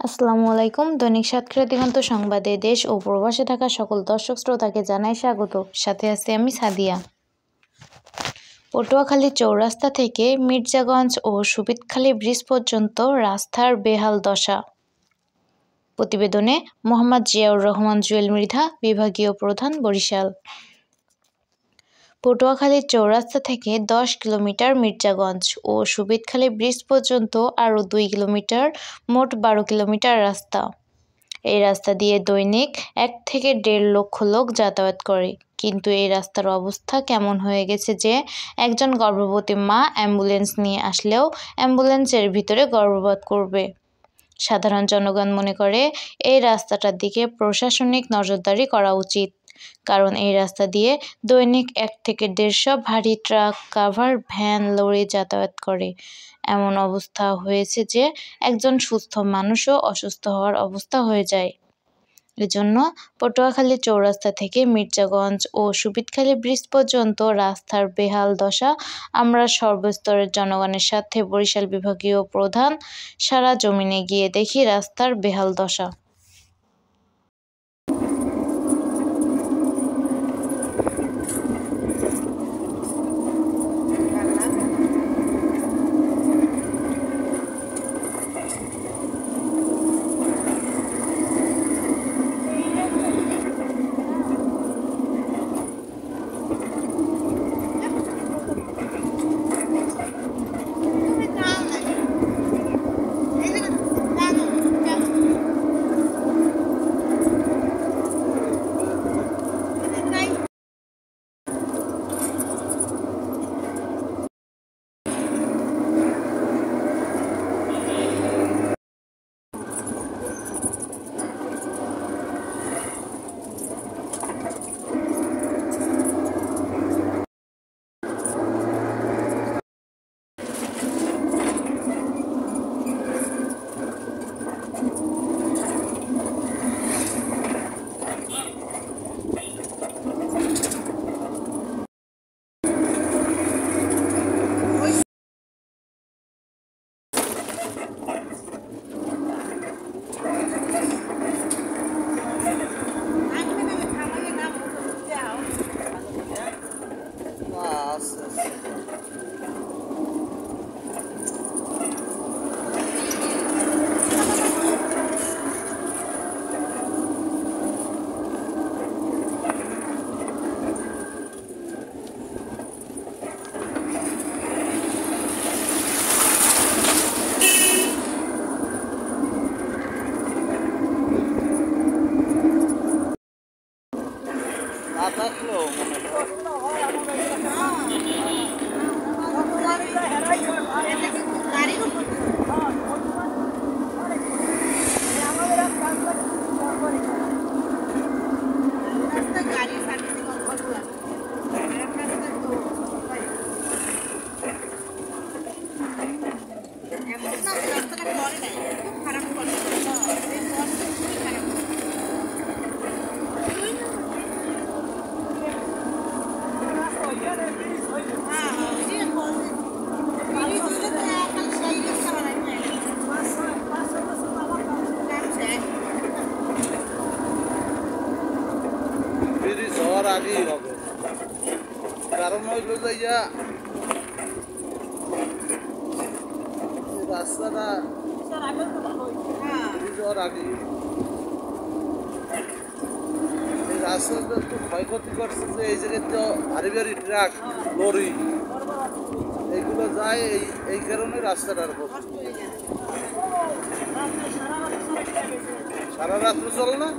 আসসালামু আলাইকুম। দৈনিক সাতক্ষীরা দিগন্ত সংবাদে দেশ ও প্রবাসে থাকা সকল দর্শক শ্রোতাকে জানাই স্বাগত। সাথে আছি আমি সাদিয়া। পটুয়াখালী চৌরাস্তা থেকে মির্জাগঞ্জ ও সুবিদখালী ব্রিজ পর্যন্ত রাস্তার বেহাল দশা। প্রতিবেদনে মোহাম্মদ জিয়াউর রহমান জুয়েল মৃধা, বিভাগীয় প্রধান, বরিশাল। পটুয়াখালীর চৌরাস্তা থেকে 10 কিলোমিটার মির্জাগঞ্জ ও সুবিদখালী ব্রিজ পর্যন্ত আরও 2 কিলোমিটার, মোট 12 কিলোমিটার রাস্তা। এই রাস্তা দিয়ে দৈনিক 1 থেকে 1.5 লক্ষ লোক যাতায়াত করে। কিন্তু এই রাস্তার অবস্থা কেমন হয়ে গেছে যে একজন গর্ভবতী মা অ্যাম্বুলেন্স নিয়ে আসলেও অ্যাম্বুলেন্সের ভিতরে গর্ভপাত করবে। সাধারণ জনগণ মনে করে এই রাস্তাটার দিকে প্রশাসনিক নজরদারি করা উচিত, কারণ এই রাস্তা দিয়ে দৈনিক 1 থেকে 150 ভারী ট্রাক, কাভার ভ্যান, লরি যাতায়াত করে। এমন অবস্থা হয়েছে যে একজন সুস্থ মানুষও অসুস্থ হওয়ার অবস্থা হয়ে যায়। এজন্য পটুয়াখালী চৌরাস্তা থেকে মির্জাগঞ্জ ও সুবিদখালী ব্রিজ পর্যন্ত রাস্তার বেহাল দশা আমরা সর্বস্তরের জনগণের সাথে বরিশাল বিভাগীয় প্রধান সারা জমিনে গিয়ে দেখি রাস্তার বেহাল দশা। আগেই হবে, কারণ হইল যে রাস্তাটা যাওয়ার আগে এই রাস্তাটা একটু ক্ষয়ক্ষতি করছে যে এই জায়গায় তো ভারী ভারী ট্রাক, লরি এইগুলো যায়, এই কারণে রাস্তাটার সারা রাত্রে চলে না।